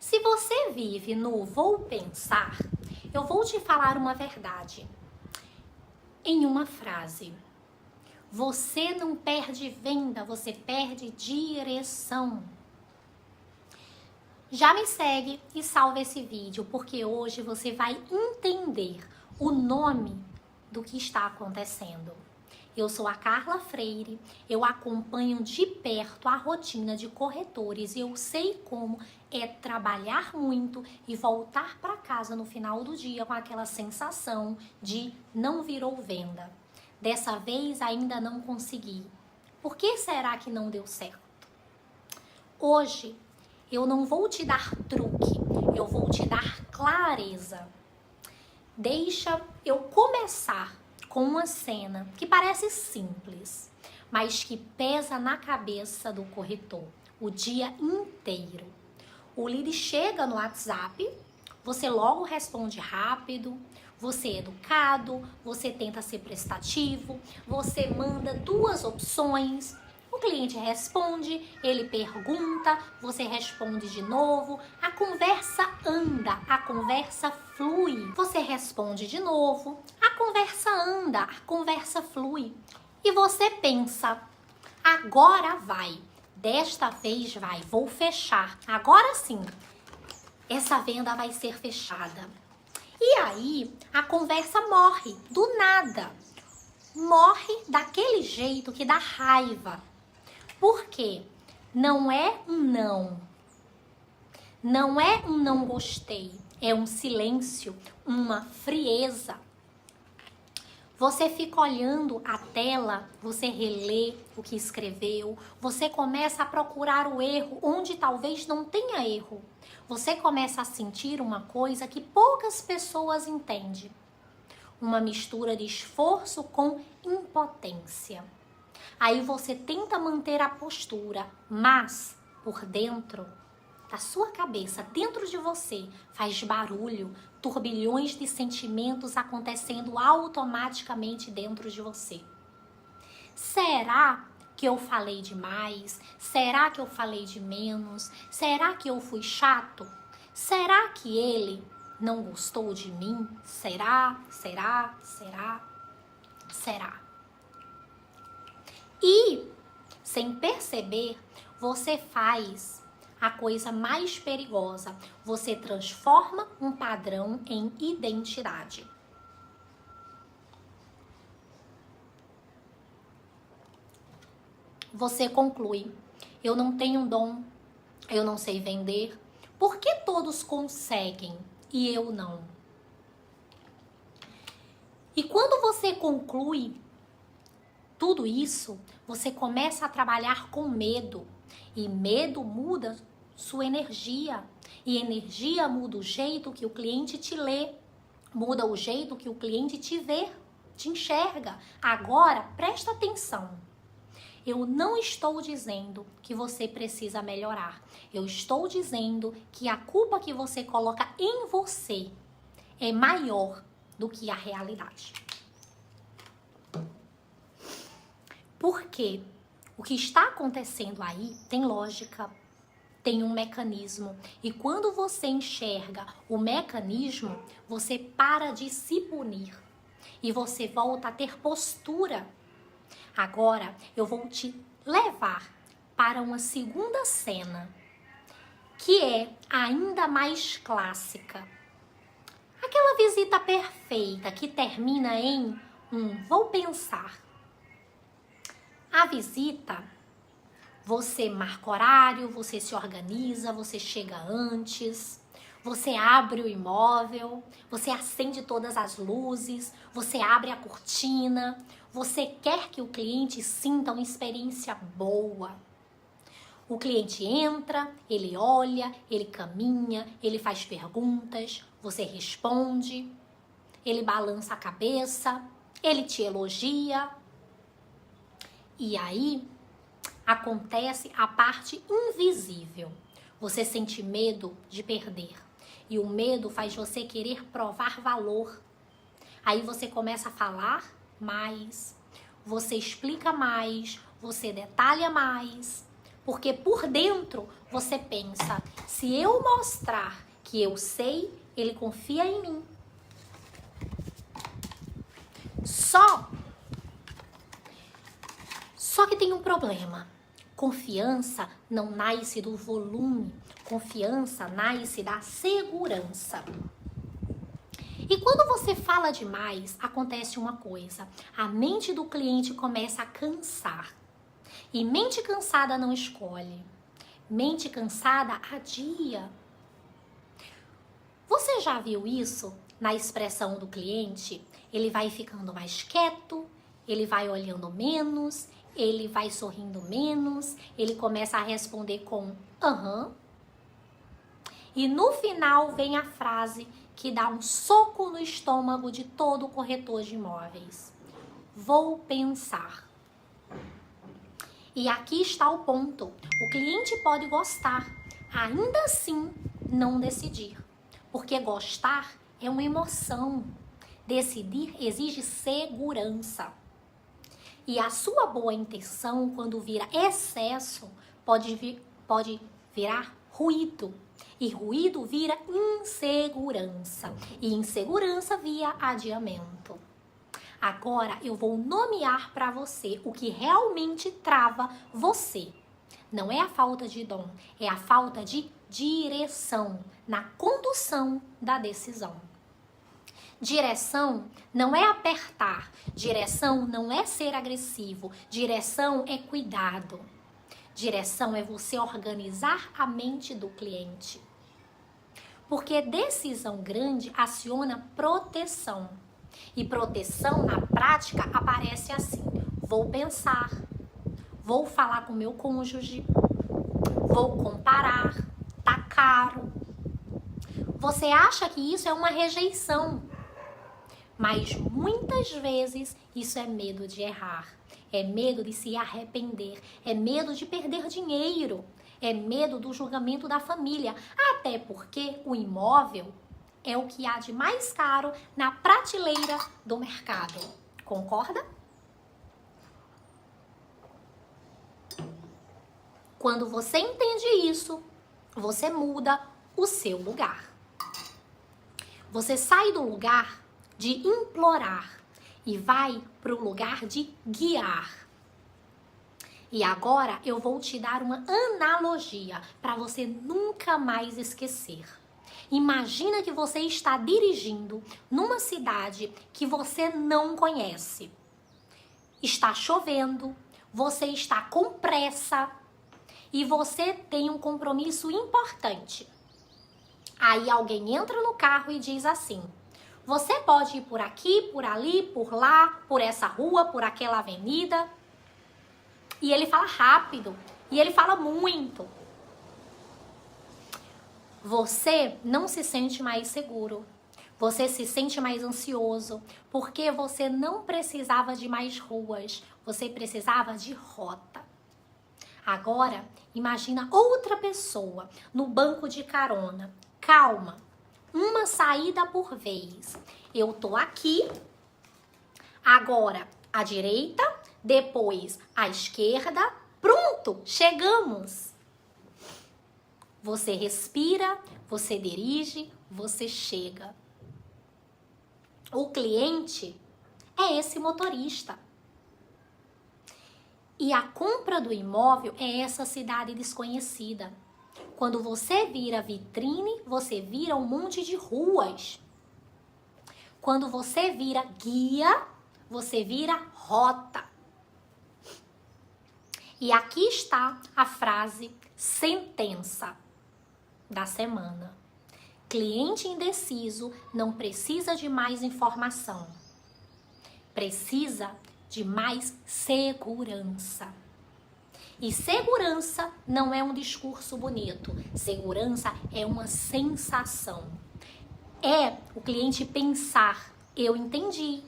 Se você vive no vou pensar, eu vou te falar uma verdade. Em uma frase, você não perde venda, você perde direção. Já me segue e salva esse vídeo, porque hoje você vai entender o nome do que está acontecendo. Eu sou a Carla Freire, eu acompanho de perto a rotina de corretores e eu sei como é trabalhar muito e voltar para casa no final do dia com aquela sensação de não virou venda. Dessa vez ainda não consegui. Por que será que não deu certo? Hoje eu não vou te dar truque, eu vou te dar clareza. Deixa eu começar com uma cena que parece simples, mas que pesa na cabeça do corretor o dia inteiro. O lead chega no WhatsApp, você logo responde rápido, você é educado, você tenta ser prestativo, você manda 2 opções. O cliente responde, ele pergunta, você responde de novo, a conversa anda, a conversa flui. Você responde de novo, a conversa anda, a conversa flui. E você pensa, agora vai, desta vez vai, vou fechar. Agora sim, essa venda vai ser fechada. E aí, a conversa morre, do nada. Morre daquele jeito que dá raiva. Por quê? Não é um não. Não é um não gostei. É um silêncio, uma frieza. Você fica olhando a tela, você relê o que escreveu, você começa a procurar o erro onde talvez não tenha erro. Você começa a sentir uma coisa que poucas pessoas entendem. Uma mistura de esforço com impotência. Aí você tenta manter a postura, mas por dentro da sua cabeça, dentro de você, faz barulho, turbilhões de sentimentos acontecendo automaticamente dentro de você. Será que eu falei demais? Será que eu falei de menos? Será que eu fui chato? Será que ele não gostou de mim? Será? E, sem perceber, você faz a coisa mais perigosa. Você transforma um padrão em identidade. Você conclui, eu não tenho dom, eu não sei vender. Por que todos conseguem e eu não? E quando você conclui tudo isso, você começa a trabalhar com medo. E medo muda sua energia. E energia muda o jeito que o cliente te lê. Muda o jeito que o cliente te vê, te enxerga. Agora, presta atenção. Eu não estou dizendo que você precisa melhorar. Eu estou dizendo que a culpa que você coloca em você é maior do que a realidade. Porque o que está acontecendo aí tem lógica, tem um mecanismo. E quando você enxerga o mecanismo, você para de se punir. E você volta a ter postura. Agora eu vou te levar para uma segunda cena, que é ainda mais clássica. Aquela visita perfeita que termina em vou pensar. A visita, você marca horário, você se organiza, você chega antes, você abre o imóvel, você acende todas as luzes, você abre a cortina, você quer que o cliente sinta uma experiência boa. O cliente entra, ele olha, ele caminha, ele faz perguntas, você responde, ele balança a cabeça, ele te elogia. E aí acontece a parte invisível. Você sente medo de perder. E o medo faz você querer provar valor. Aí você começa a falar mais, você explica mais, você detalha mais, Porque por dentro você pensa, se eu mostrar que eu sei, ele confia em mim. Só que tem um problema. Confiança não nasce do volume. Confiança nasce da segurança. E quando você fala demais, acontece uma coisa. A mente do cliente começa a cansar. E mente cansada não escolhe. Mente cansada adia. Você já viu isso na expressão do cliente? Ele vai ficando mais quieto, ele vai olhando menos, ele vai sorrindo menos, ele começa a responder com aham. E no final vem a frase que dá um soco no estômago de todo corretor de imóveis. Vou pensar. E aqui está o ponto. O cliente pode gostar, ainda assim não decidir. Porque gostar é uma emoção. Decidir exige segurança. E a sua boa intenção, quando vira excesso, pode virar ruído. E ruído vira insegurança. E insegurança vira adiamento. Agora eu vou nomear para você o que realmente trava você. Não é a falta de dom, é a falta de direção na condução da decisão. Direção não é apertar, direção não é ser agressivo, direção é cuidado. Direção é você organizar a mente do cliente. Porque decisão grande aciona proteção. E proteção, na prática, aparece assim. Vou pensar, vou falar com meu cônjuge, vou comparar, tá caro. Você acha que isso é uma rejeição, mas muitas vezes isso é medo de errar, é medo de se arrepender, é medo de perder dinheiro, é medo do julgamento da família, até porque o imóvel é o que há de mais caro na prateleira do mercado. Concorda? Quando você entende isso, você muda o seu lugar. Você sai do lugar de implorar e vai para o lugar de guiar. E agora eu vou te dar uma analogia para você nunca mais esquecer. Imagina que você está dirigindo numa cidade que você não conhece. Está chovendo, você está com pressa e você tem um compromisso importante. Aí alguém entra no carro e diz assim: você pode ir por aqui, por ali, por lá, por essa rua, por aquela avenida. E ele fala rápido, e ele fala muito. Você não se sente mais seguro, você se sente mais ansioso, porque você não precisava de mais ruas, você precisava de rota. Agora, imagina outra pessoa no banco de carona. Calma, uma saída por vez. Eu tô aqui, agora à direita, depois à esquerda, pronto, chegamos. Você respira, você dirige, você chega. O cliente é esse motorista. E a compra do imóvel é essa cidade desconhecida. Quando você vira vitrine, você vira um monte de ruas. Quando você vira guia, você vira rota. E aqui está a frase sentença da semana. Cliente indeciso não precisa de mais informação. Precisa de mais segurança. E segurança não é um discurso bonito. Segurança é uma sensação. É o cliente pensar, eu entendi.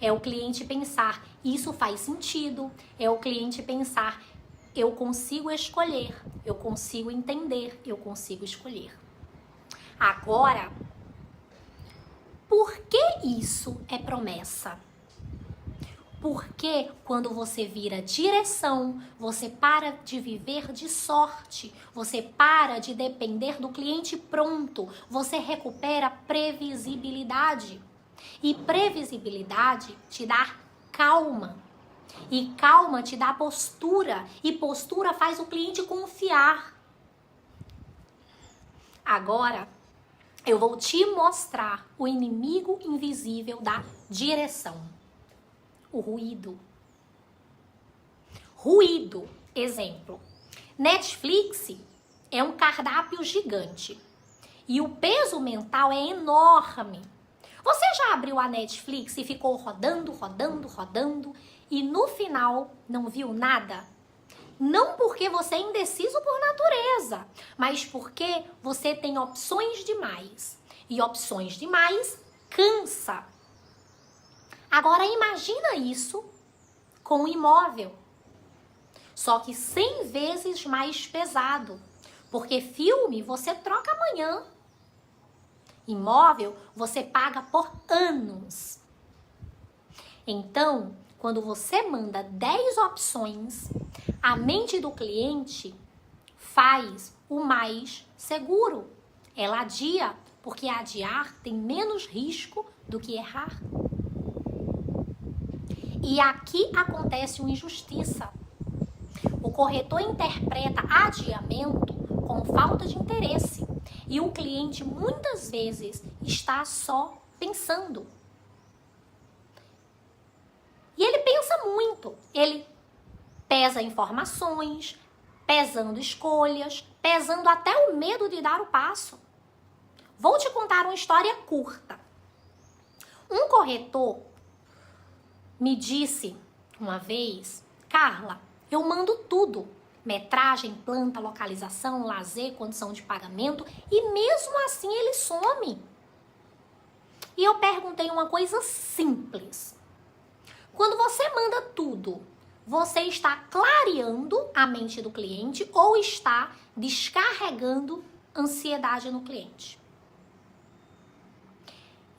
É o cliente pensar, isso faz sentido. É o cliente pensar, eu consigo escolher, eu consigo entender, eu consigo escolher. Agora, por que isso é promessa? Porque quando você vira direção, você para de viver de sorte, você para de depender do cliente pronto, você recupera previsibilidade. E previsibilidade te dá calma. E calma te dá postura. E postura faz o cliente confiar. Agora, eu vou te mostrar o inimigo invisível da direção. O ruído. Ruído. Exemplo. Netflix é um cardápio gigante. E o peso mental é enorme. Você já abriu a Netflix e ficou rodando, rodando, rodando e no final não viu nada? Não porque você é indeciso por natureza, mas porque você tem opções demais. E opções demais cansa. Agora imagina isso com um imóvel. Só que 100 vezes mais pesado. Porque filme você troca amanhã. Imóvel você paga por anos. Então, quando você manda 10 opções, a mente do cliente faz o mais seguro. Ela adia, porque adiar tem menos risco do que errar. E aqui acontece uma injustiça. O corretor interpreta adiamento como falta de interesse. E o cliente muitas vezes está só pensando. E ele pensa muito. Ele pesa informações, pesando escolhas, pesando até o medo de dar o passo. Vou te contar uma história curta. Um corretor me disse uma vez: Carla, eu mando tudo. Metragem, planta, localização, lazer, condição de pagamento. E mesmo assim ele some. E eu perguntei uma coisa simples. Quando você manda tudo, você está clareando a mente do cliente ou está descarregando ansiedade no cliente?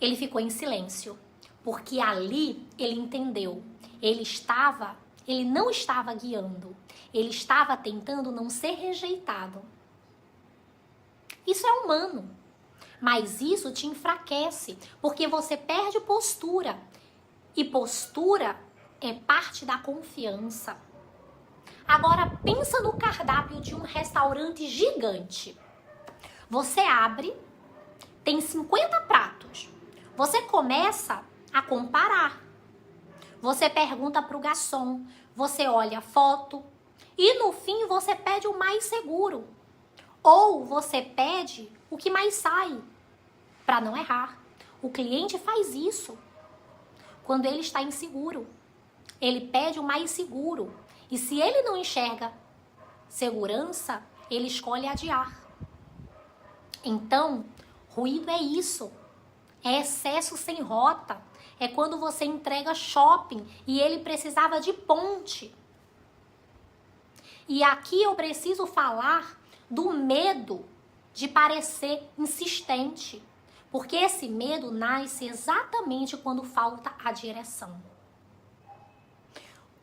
Ele ficou em silêncio, porque ali ele entendeu. Ele não estava guiando. Ele estava tentando não ser rejeitado. Isso é humano. Mas isso te enfraquece, porque você perde postura. E postura é parte da confiança. Agora pensa no cardápio de um restaurante gigante. Você abre, tem 50 pratos. Você começa a comparar. Você pergunta para o garçom, você olha a foto e no fim você pede o mais seguro. Ou você pede o que mais sai, para não errar. O cliente faz isso quando ele está inseguro. Ele pede o mais seguro. E se ele não enxerga segurança, ele escolhe adiar. Então, ruído é isso. É excesso sem rota. É quando você entrega shopping e ele precisava de ponte. E aqui eu preciso falar do medo de parecer insistente. Porque esse medo nasce exatamente quando falta a direção.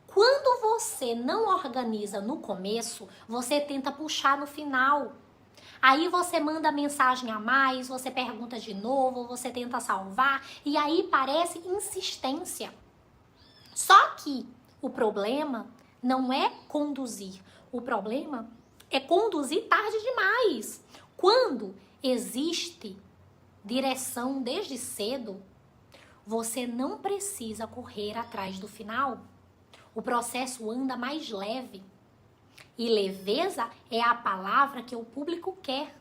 Quando você não organiza no começo, você tenta puxar no final. Aí você manda mensagem a mais, você pergunta de novo, você tenta salvar e aí parece insistência. Só que o problema não é conduzir. O problema é conduzir tarde demais. Quando existe direção desde cedo, você não precisa correr atrás do final. O processo anda mais leve. E leveza é a palavra que o público quer.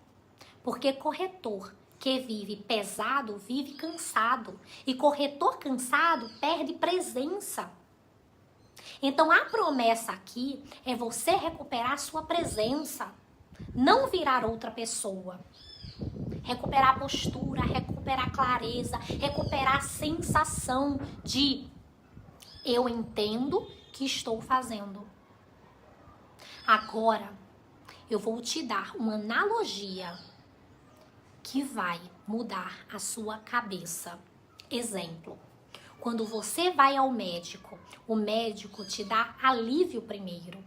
Porque corretor que vive pesado, vive cansado. E corretor cansado perde presença. Então a promessa aqui é você recuperar sua presença. Não virar outra pessoa. Recuperar a postura, recuperar a clareza, recuperar a sensação de eu entendo que estou fazendo. Agora, eu vou te dar uma analogia que vai mudar a sua cabeça. Exemplo. Quando você vai ao médico, o médico te dá alívio primeiro.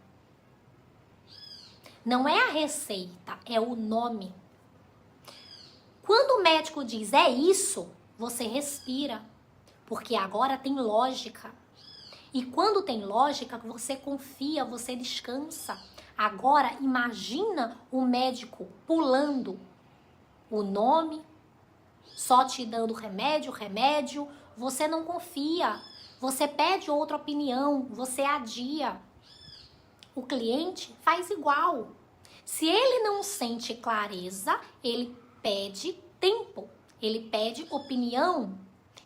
Não é a receita, é o nome. Quando o médico diz é isso, você respira, porque agora tem lógica. E quando tem lógica, você confia, você descansa. Agora imagina o médico pulando o nome, só te dando remédio, você não confia, você pede outra opinião, você adia. O cliente faz igual. Se ele não sente clareza, ele pede tempo, ele pede opinião,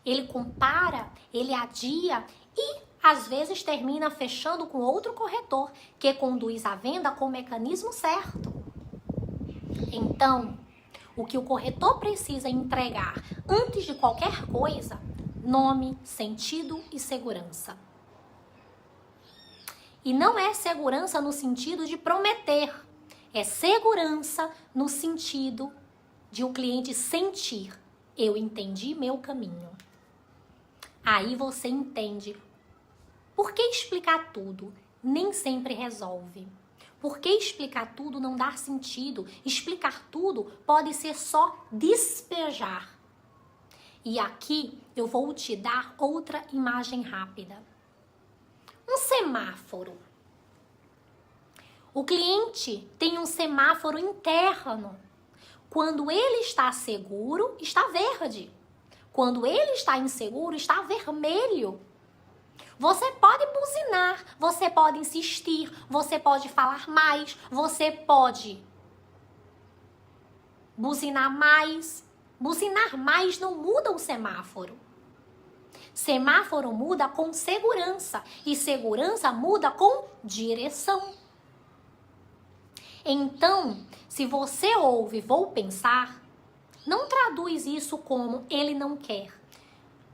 ele compara, ele adia e às vezes termina fechando com outro corretor que conduz a venda com o mecanismo certo. Então, o que o corretor precisa entregar antes de qualquer coisa, nome, sentido e segurança. E não é segurança no sentido de prometer, é segurança no sentido de o cliente sentir, eu entendi meu caminho. Aí você entende. Por que explicar tudo nem sempre resolve? Por que explicar tudo não dá sentido? Explicar tudo pode ser só despejar. E aqui eu vou te dar outra imagem rápida. Um semáforo. O cliente tem um semáforo interno. Quando ele está seguro, está verde. Quando ele está inseguro, está vermelho. Você pode buzinar, você pode insistir, você pode falar mais, você pode buzinar mais. Buzinar mais não muda o semáforo. Semáforo muda com segurança e segurança muda com direção. Então, se você ouve vou pensar, não traduz isso como ele não quer.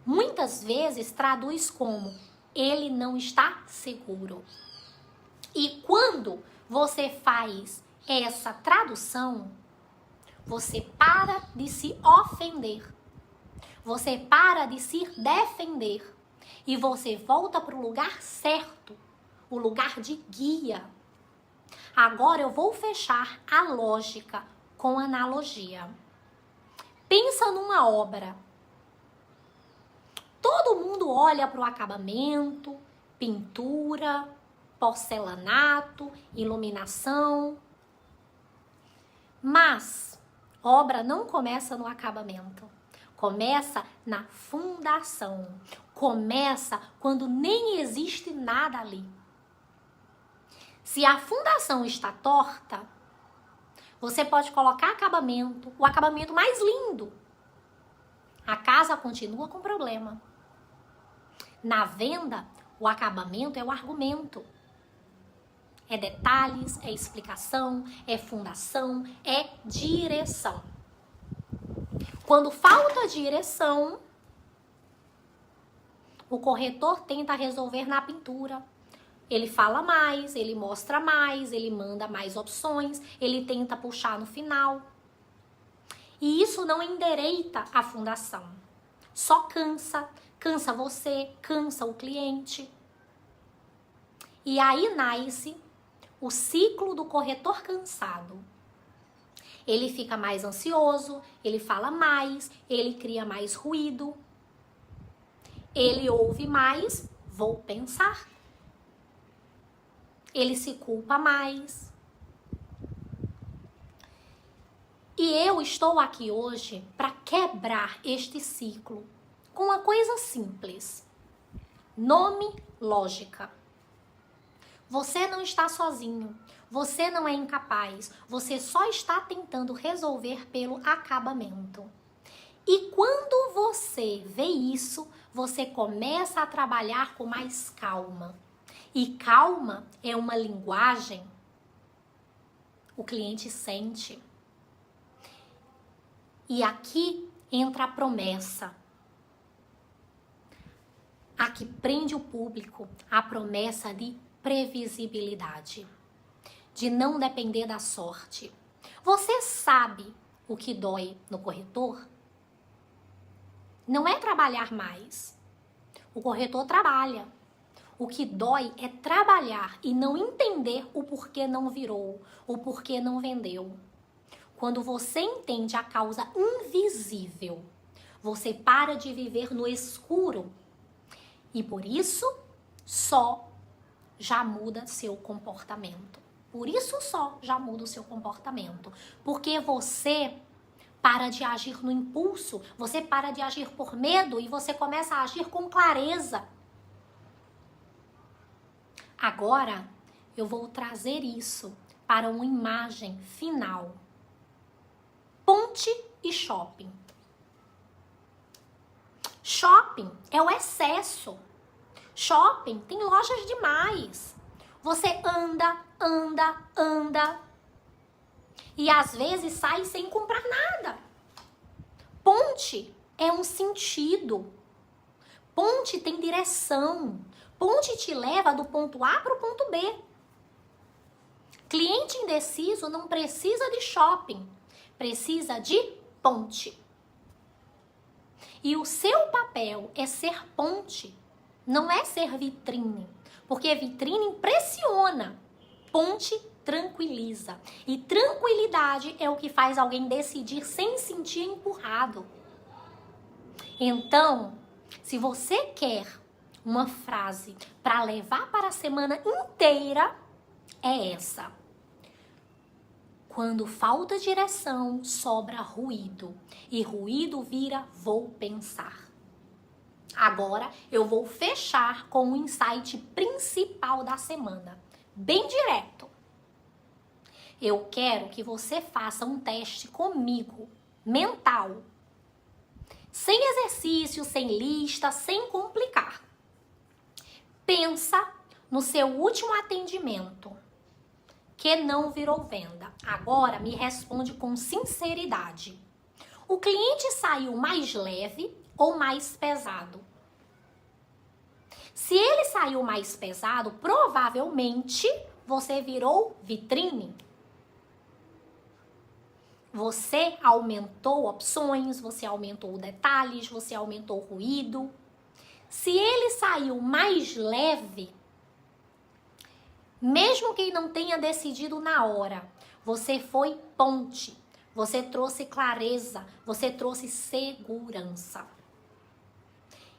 Muitas vezes traduz como ele não está seguro. E quando você faz essa tradução, você para de se ofender. Você para de se defender. E você volta para o lugar certo, o lugar de guia. Agora eu vou fechar a lógica com analogia. Pensa numa obra. Todo mundo olha para o acabamento, pintura, porcelanato, iluminação. Mas obra não começa no acabamento. Começa na fundação. Começa quando nem existe nada ali. Se a fundação está torta, você pode colocar acabamento, o acabamento mais lindo. A casa continua com problema. Na venda, o acabamento é o argumento. É detalhes, é explicação, é fundação, é direção. Quando falta direção, o corretor tenta resolver na pintura. Ele fala mais, ele mostra mais, ele manda mais opções, ele tenta puxar no final. E isso não endireita a fundação. Só cansa você, cansa o cliente. E aí nasce o ciclo do corretor cansado. Ele fica mais ansioso, ele fala mais, ele cria mais ruído. Ele ouve mais, vou pensar. Ele se culpa mais. E eu estou aqui hoje para quebrar este ciclo com uma coisa simples. Nome, lógica. Você não está sozinho. Você não é incapaz. Você só está tentando resolver pelo acabamento. E quando você vê isso, você começa a trabalhar com mais calma. E calma é uma linguagem o cliente sente. E aqui entra a promessa. A que prende o público, a promessa de previsibilidade. De não depender da sorte. Você sabe o que dói no corretor? Não é trabalhar mais. O corretor trabalha. O que dói é trabalhar e não entender o porquê não virou, o porquê não vendeu. Quando você entende a causa invisível, você para de viver no escuro. E por isso, só já muda seu comportamento. Por isso só já muda o seu comportamento. Porque você para de agir no impulso, você para de agir por medo e você começa a agir com clareza. Agora, eu vou trazer isso para uma imagem final. Ponte e shopping. Shopping é o excesso. Shopping tem lojas demais. Você anda. E às vezes sai sem comprar nada. Ponte é um sentido. Ponte tem direção. Ponte te leva do ponto A para o ponto B. Cliente indeciso não precisa de shopping. Precisa de ponte. E o seu papel é ser ponte. Não é ser vitrine. Porque vitrine impressiona. Ponte tranquiliza. E tranquilidade é o que faz alguém decidir sem sentir empurrado. Então, se você quer uma frase para levar para a semana inteira, é essa. Quando falta direção, sobra ruído. E ruído vira vou pensar. Agora eu vou fechar com o insight principal da semana. Bem direto. Eu quero que você faça um teste comigo, mental. Sem exercício, sem lista, sem complicar. Pensa no seu último atendimento, que não virou venda. Agora me responde com sinceridade. O cliente saiu mais leve ou mais pesado? Se ele saiu mais pesado, provavelmente você virou vitrine. Você aumentou opções, você aumentou detalhes, você aumentou ruído. Se ele saiu mais leve, mesmo que não tenha decidido na hora, você foi ponte, você trouxe clareza, você trouxe segurança.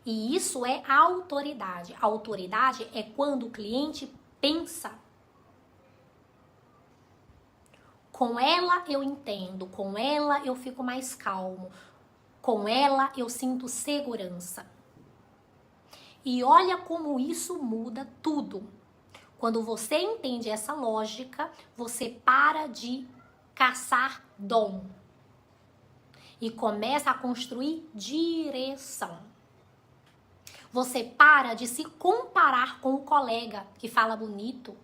E isso é autoridade. A autoridade é quando o cliente pensa. Com ela eu entendo, com ela eu fico mais calmo, com ela eu sinto segurança. E olha como isso muda tudo. Quando você entende essa lógica, você para de caçar dom e começa a construir direção. Você para de se comparar com o colega que fala bonito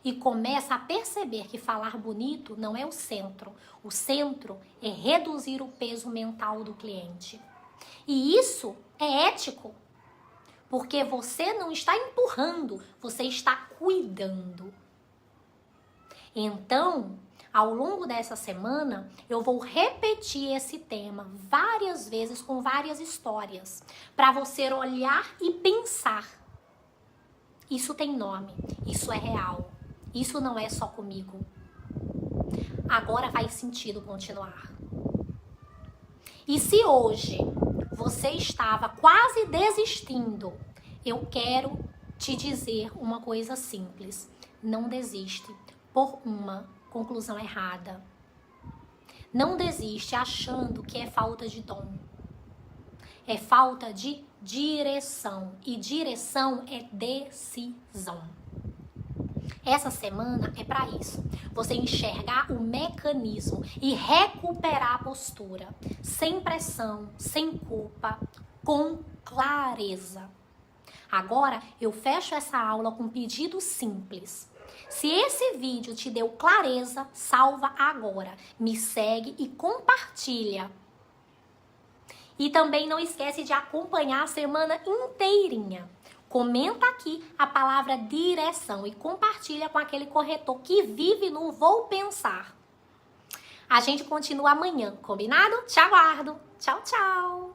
e começa a perceber que falar bonito não é o centro. O centro é reduzir o peso mental do cliente. E isso é ético. Porque você não está empurrando, você está cuidando. Então, ao longo dessa semana, eu vou repetir esse tema várias vezes com várias histórias, para você olhar e pensar. Isso tem nome, isso é real, isso não é só comigo. Agora faz sentido continuar. E se hoje você estava quase desistindo, eu quero te dizer uma coisa simples. Não desiste por uma conclusão errada. Não desiste achando que é falta de dom. É falta de direção. E direção é decisão. Essa semana é para isso. Você enxergar o mecanismo e recuperar a postura. Sem pressão, sem culpa, com clareza. Agora eu fecho essa aula com um pedido simples. Se esse vídeo te deu clareza, salva agora. Me segue e compartilha. E também não esquece de acompanhar a semana inteirinha. Comenta aqui a palavra direção e compartilha com aquele corretor que vive no vou pensar. A gente continua amanhã, combinado? Te aguardo. Tchau, tchau.